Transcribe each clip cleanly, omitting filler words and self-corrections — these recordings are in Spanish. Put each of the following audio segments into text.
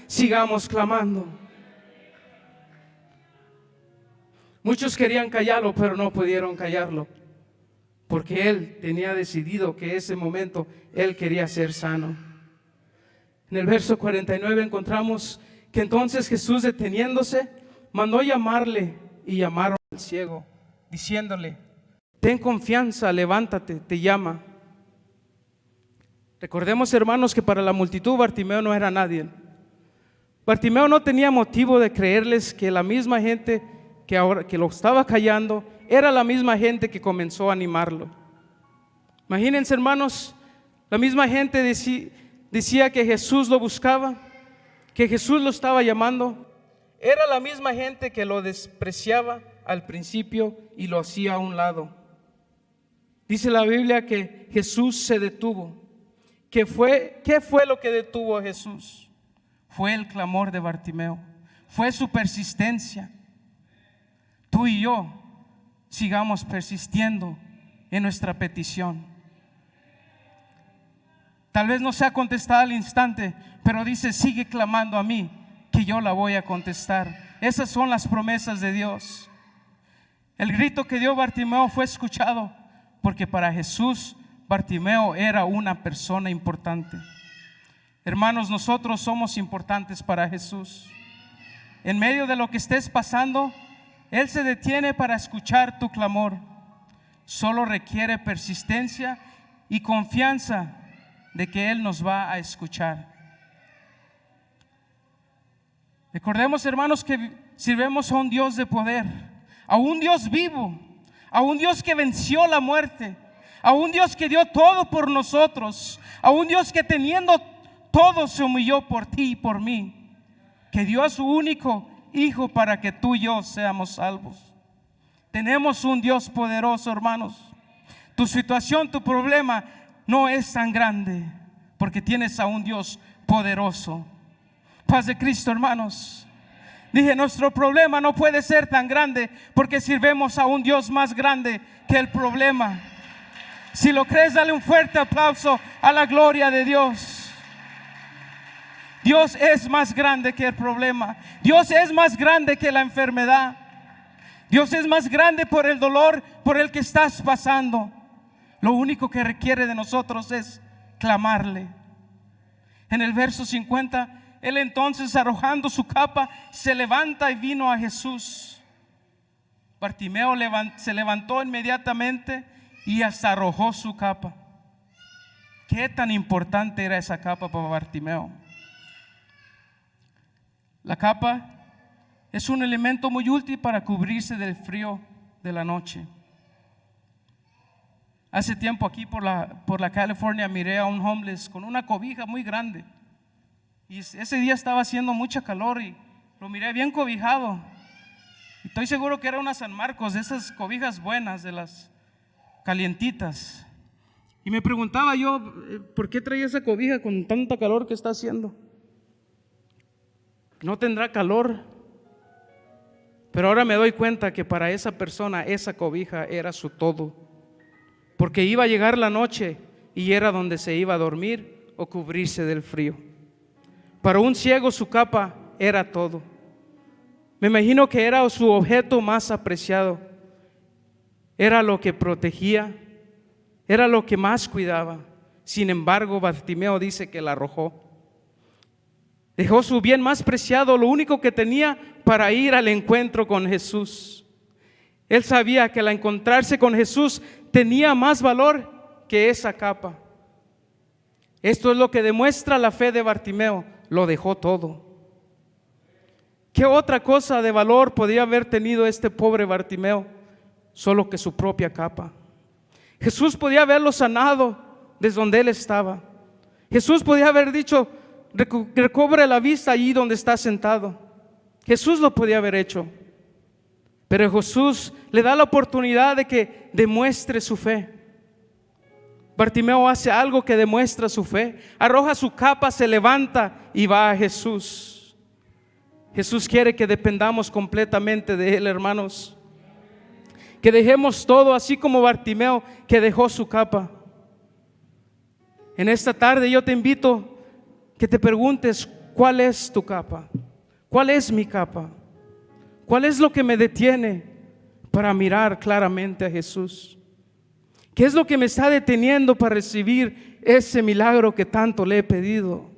sigamos clamando. Muchos querían callarlo, pero no pudieron callarlo, porque él tenía decidido que ese momento él quería ser sano. En el verso 49 encontramos que entonces Jesús, deteniéndose, mandó llamarle, y llamaron al ciego, diciéndole: ten confianza, levántate, te llama. Recordemos, hermanos, que para la multitud Bartimeo no era nadie. Bartimeo no tenía motivo de creerles que la misma gente que lo estaba callando era la misma gente que comenzó a animarlo. Imagínense, hermanos, la misma gente decía que Jesús lo buscaba, que Jesús lo estaba llamando. Era la misma gente que lo despreciaba al principio y lo hacía a un lado. Dice la Biblia que Jesús se detuvo. ¿Qué fue lo que detuvo a Jesús? Fue el clamor de Bartimeo, fue su persistencia. Tú y yo sigamos persistiendo en nuestra petición. Tal vez no sea contestada al instante, pero dice: sigue clamando a mí, que yo la voy a contestar. Esas son las promesas de Dios. El grito que dio Bartimeo fue escuchado, porque para Jesús Bartimeo era una persona importante. Hermanos, nosotros somos importantes para Jesús. En medio de lo que estés pasando, Él se detiene para escuchar tu clamor. Solo requiere persistencia y confianza de que Él nos va a escuchar. Recordemos, hermanos, que sirvemos a un Dios de poder, a un Dios vivo, a un Dios que venció la muerte, a un Dios que dio todo por nosotros, a un Dios que teniendo todo se humilló por ti y por mí, que dio a su único Hijo para que tú y yo seamos salvos. Tenemos un Dios poderoso, hermanos. Tu situación, tu problema no es tan grande, porque tienes a un Dios poderoso. Paz de Cristo, hermanos. Dije, nuestro problema no puede ser tan grande, porque sirvemos a un Dios más grande que el problema. Si lo crees, dale un fuerte aplauso a la gloria de Dios. Dios es más grande que el problema. Dios es más grande que la enfermedad. Dios es más grande por el dolor por el que estás pasando. Lo único que requiere de nosotros es clamarle. En el verso 50, él entonces, arrojando su capa, se levanta y vino a Jesús. Bartimeo se levantó inmediatamente y hasta arrojó su capa. ¿Qué tan importante era esa capa para Bartimeo? La capa es un elemento muy útil para cubrirse del frío de la noche. Hace tiempo aquí por la California miré a un homeless con una cobija muy grande. Y ese día estaba haciendo mucha calor y lo miré bien cobijado. Y estoy seguro que era una San Marcos, de esas cobijas buenas, de las calientitas. Y me preguntaba yo, ¿por qué traía esa cobija con tanta calor que está haciendo? No tendrá calor. Pero ahora me doy cuenta que para esa persona esa cobija era su todo, porque iba a llegar la noche y era donde se iba a dormir o cubrirse del frío. Para un ciego su capa era todo. Me imagino que era su objeto más apreciado. Era lo que protegía, era lo que más cuidaba. Sin embargo, Bartimeo dice que la arrojó. Dejó su bien más preciado, lo único que tenía, para ir al encuentro con Jesús. Él sabía que al encontrarse con Jesús tenía más valor que esa capa. Esto es lo que demuestra la fe de Bartimeo. Lo dejó todo. ¿Qué otra cosa de valor podía haber tenido este pobre Bartimeo? Solo que su propia capa. Jesús podía haberlo sanado desde donde él estaba. Jesús podía haber dicho: recobre la vista allí donde está sentado. Jesús lo podía haber hecho, pero Jesús le da la oportunidad de que demuestre su fe. Bartimeo hace algo que demuestra su fe. Arroja su capa, se levanta y va a Jesús. Jesús quiere que dependamos completamente de Él, hermanos. Que dejemos todo, así como Bartimeo, que dejó su capa. En esta tarde yo te invito que te preguntes: ¿cuál es tu capa? ¿Cuál es mi capa? ¿Cuál es lo que me detiene para mirar claramente a Jesús? ¿Qué es lo que me está deteniendo para recibir ese milagro que tanto le he pedido?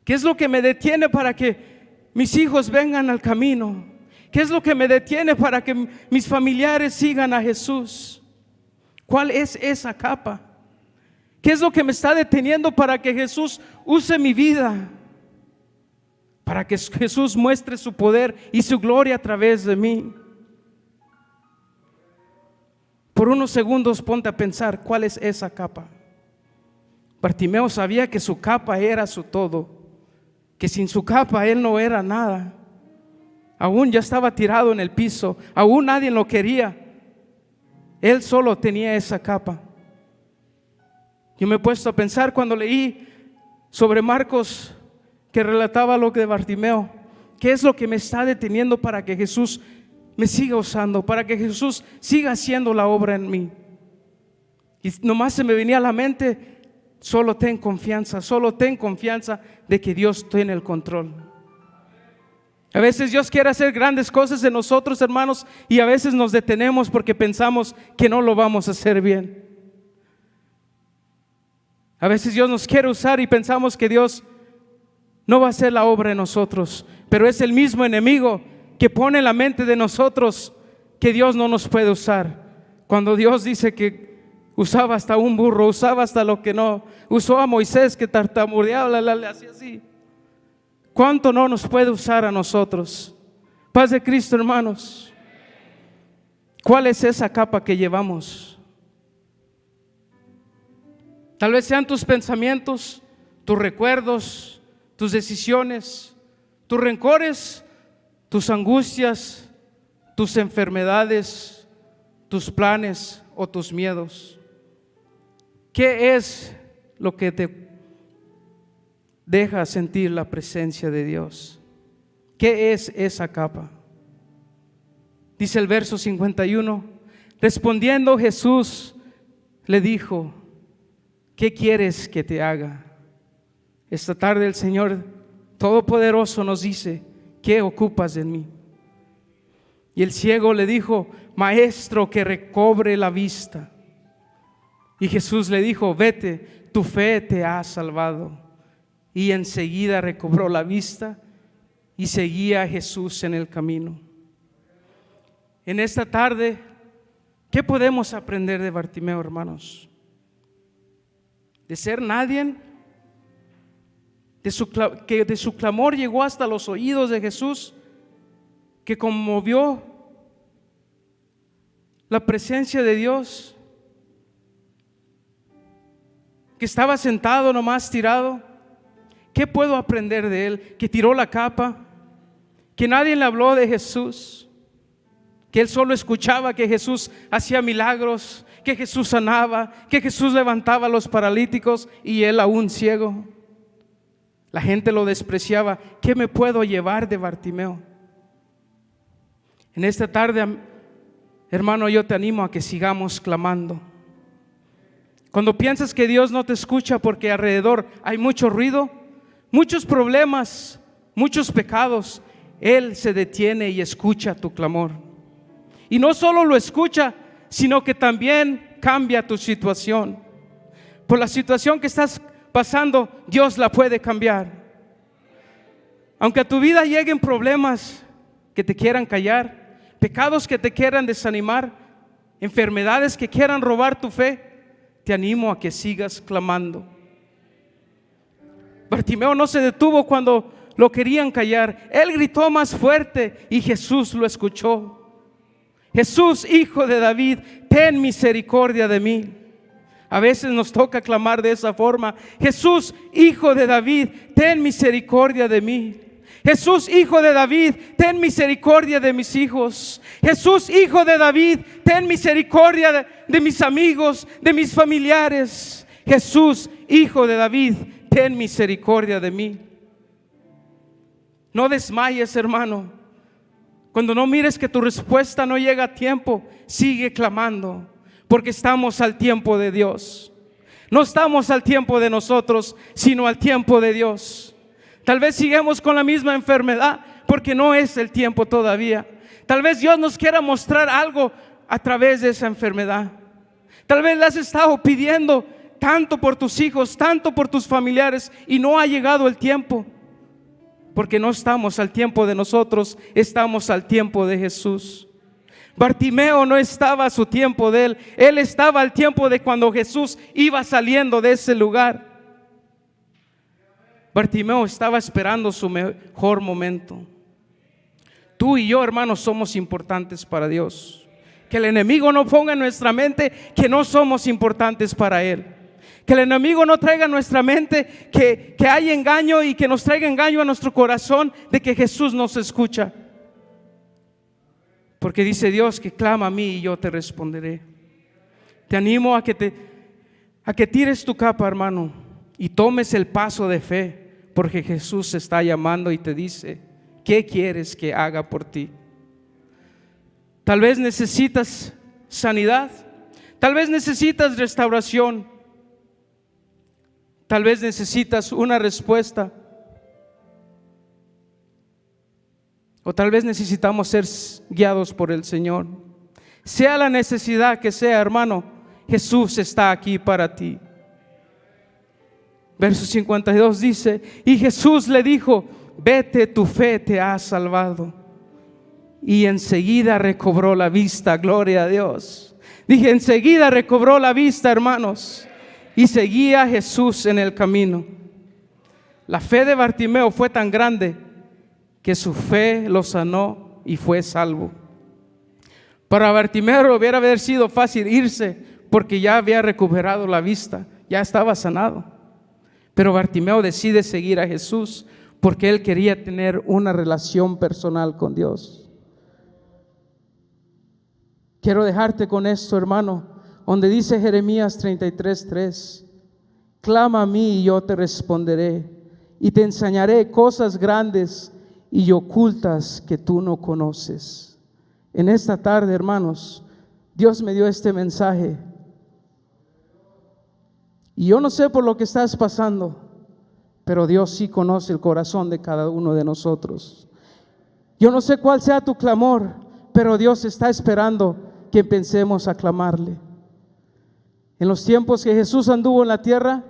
¿Qué es lo que me detiene para que mis hijos vengan al camino? ¿Qué es lo que me detiene para que mis familiares sigan a Jesús? ¿Cuál es esa capa? ¿Qué es lo que me está deteniendo para que Jesús use mi vida? Para que Jesús muestre su poder y su gloria a través de mí. Por unos segundos ponte a pensar, ¿cuál es esa capa? Bartimeo sabía que su capa era su todo, que sin su capa él no era nada. Aún ya estaba tirado en el piso, aún nadie lo quería. Él solo tenía esa capa. Yo me he puesto a pensar cuando leí sobre Marcos, que relataba lo de Bartimeo, ¿qué es lo que me está deteniendo para que Jesús me siga usando, para que Jesús siga haciendo la obra en mí? Y nomás se me venía a la mente, solo ten confianza de que Dios tiene el control. A veces Dios quiere hacer grandes cosas en nosotros, hermanos, y a veces nos detenemos porque pensamos que no lo vamos a hacer bien. A veces Dios nos quiere usar y pensamos que Dios no va a hacer la obra en nosotros, pero es el mismo enemigo que pone en la mente de nosotros que Dios no nos puede usar. Cuando Dios dice que usaba hasta un burro, usaba hasta lo que no, usó a Moisés que tartamudeaba, le hacía así. ¿Cuánto no nos puede usar a nosotros? Paz de Cristo, hermanos. ¿Cuál es esa capa que llevamos? Tal vez sean tus pensamientos, tus recuerdos, tus decisiones, tus rencores, tus angustias, tus enfermedades, tus planes o tus miedos. ¿Qué es lo que te deja sentir la presencia de Dios? ¿Qué es esa capa? Dice el verso 51, respondiendo Jesús le dijo, ¿qué quieres que te haga? Esta tarde el Señor Todopoderoso nos dice, ¿qué ocupas en mí? Y el ciego le dijo, maestro, que recobre la vista. Y Jesús le dijo, vete, tu fe te ha salvado. Y enseguida recobró la vista y seguía a Jesús en el camino. En esta tarde, ¿qué podemos aprender de Bartimeo, hermanos? De ser nadie, que de su clamor llegó hasta los oídos de Jesús, que conmovió la presencia de Dios, que estaba sentado nomás tirado. ¿Qué puedo aprender de él? Que tiró la capa, que nadie le habló de Jesús, que él solo escuchaba que Jesús hacía milagros, que Jesús sanaba, que Jesús levantaba a los paralíticos y él aún ciego. La gente lo despreciaba. ¿Qué me puedo llevar de Bartimeo? En esta tarde, hermano, yo te animo a que sigamos clamando. Cuando piensas que Dios no te escucha porque alrededor hay mucho ruido, muchos problemas, muchos pecados, Él se detiene y escucha tu clamor. Y no solo lo escucha, sino que también cambia tu situación. Por la situación que estás pasando, Dios la puede cambiar. Aunque a tu vida lleguen problemas que te quieran callar, pecados que te quieran desanimar, enfermedades que quieran robar tu fe, te animo a que sigas clamando. Bartimeo no se detuvo cuando lo querían callar. Él gritó más fuerte y Jesús lo escuchó. Jesús, Hijo de David, ten misericordia de mí. A veces nos toca clamar de esa forma. Jesús, Hijo de David, ten misericordia de mí. Jesús, Hijo de David, ten misericordia de mis hijos. Jesús, Hijo de David, ten misericordia de mis amigos, de mis familiares. Jesús, Hijo de David, ten misericordia de mí. No desmayes, hermano. Cuando no mires que tu respuesta no llega a tiempo, sigue clamando, porque estamos al tiempo de Dios. No estamos al tiempo de nosotros, sino al tiempo de Dios. Tal vez sigamos con la misma enfermedad porque no es el tiempo todavía. Tal vez Dios nos quiera mostrar algo a través de esa enfermedad. Tal vez le has estado pidiendo tanto por tus hijos, tanto por tus familiares, y no ha llegado el tiempo. Porque no estamos al tiempo de nosotros, estamos al tiempo de Jesús. Bartimeo no estaba a su tiempo de él estaba al tiempo de cuando Jesús iba saliendo de ese lugar. Bartimeo estaba esperando su mejor momento. Tú y yo, hermanos, somos importantes para Dios. Que el enemigo no ponga en nuestra mente que no somos importantes para Él. Que el enemigo no traiga a nuestra mente que hay engaño, y que nos traiga engaño a nuestro corazón de que Jesús nos escucha. Porque dice Dios que clama a mí y yo te responderé. Te animo a que tires tu capa, hermano, y tomes el paso de fe, porque Jesús te está llamando y te dice: ¿qué quieres que haga por ti? Tal vez necesitas sanidad, tal vez necesitas restauración, tal vez necesitas una respuesta, o tal vez necesitamos ser guiados por el Señor. Sea la necesidad que sea, hermano, Jesús está aquí para ti. Verso 52 dice: y Jesús le dijo: vete, tu fe te ha salvado. Y enseguida recobró la vista. Gloria a Dios. Dije, enseguida recobró la vista, hermanos, y seguía a Jesús en el camino. La fe de Bartimeo fue tan grande que su fe lo sanó y fue salvo. Para Bartimeo hubiera haber sido fácil irse, porque ya había recuperado la vista, ya estaba sanado. Pero Bartimeo decide seguir a Jesús porque él quería tener una relación personal con Dios. Quiero dejarte con esto, hermano, donde dice Jeremías 33:3: clama a mí y yo te responderé, y te enseñaré cosas grandes y ocultas que tú no conoces. En esta tarde, hermanos, Dios me dio este mensaje. Y yo no sé por lo que estás pasando, pero Dios sí conoce el corazón de cada uno de nosotros. Yo no sé cuál sea tu clamor, pero Dios está esperando que empecemos a clamarle. En los tiempos que Jesús anduvo en la tierra,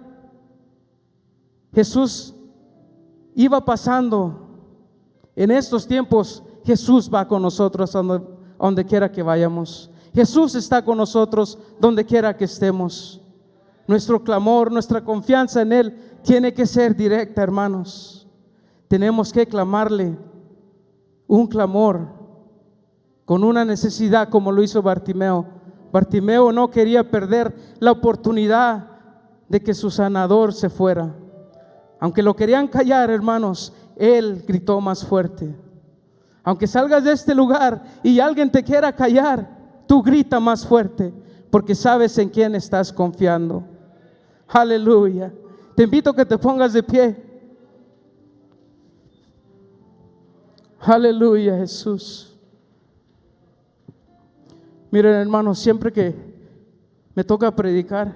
Jesús iba pasando. En estos tiempos Jesús va con nosotros a donde quiera que vayamos. Jesús está con nosotros donde quiera que estemos. Nuestro clamor, nuestra confianza en Él tiene que ser directa, hermanos. Tenemos que clamarle un clamor con una necesidad, como lo hizo Bartimeo. Bartimeo no quería perder la oportunidad de que su sanador se fuera. Aunque lo querían callar, hermanos, él gritó más fuerte. Aunque salgas de este lugar y alguien te quiera callar, tú grita más fuerte, porque sabes en quién estás confiando. Aleluya. Te invito a que te pongas de pie. Aleluya, Jesús. Miren, hermanos, siempre que me toca predicar,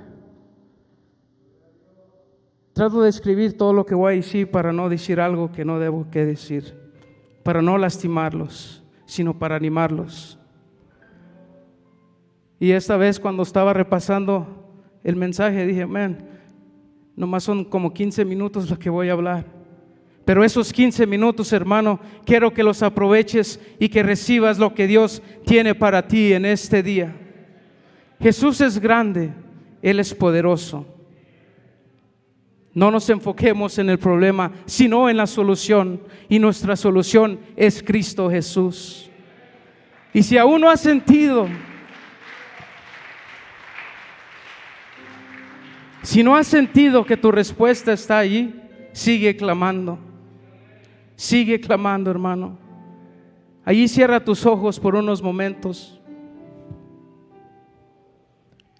trato de escribir todo lo que voy a decir para no decir algo que no debo que decir, para no lastimarlos, sino para animarlos. Y esta vez, cuando estaba repasando el mensaje, dije: nomás son como 15 minutos lo que voy a hablar. Pero esos 15 minutos, hermano, quiero que los aproveches y que recibas lo que Dios tiene para ti en este día. Jesús es grande, Él es poderoso. No nos enfoquemos en el problema, sino en la solución. Y nuestra solución es Cristo Jesús. Y si aún no has sentido, si no has sentido que tu respuesta está allí, sigue clamando. Sigue clamando, hermano. Allí cierra tus ojos por unos momentos.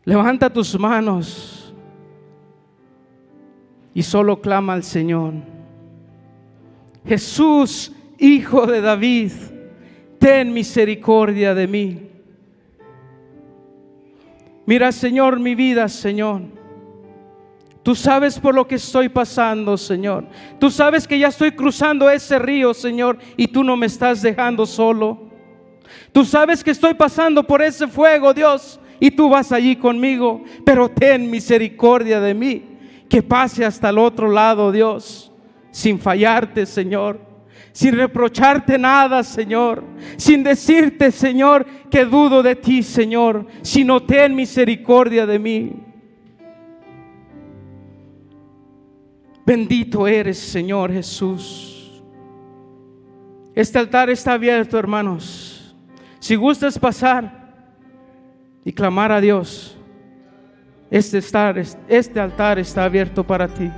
Levanta tus manos y solo clama al Señor. Jesús, Hijo de David, ten misericordia de mí. Mira, Señor, mi vida, Señor. Tú sabes por lo que estoy pasando, Señor. Tú sabes que ya estoy cruzando ese río, Señor, y tú no me estás dejando solo. Tú sabes que estoy pasando por ese fuego, Dios, y tú vas allí conmigo. Pero ten misericordia de mí, que pase hasta el otro lado, Dios, sin fallarte, Señor, sin reprocharte nada, Señor, sin decirte, Señor, que dudo de ti, Señor, sino ten misericordia de mí. Bendito eres, Señor Jesús. Este altar está abierto, hermanos. Si gustas pasar y clamar a Dios, este altar está abierto para ti.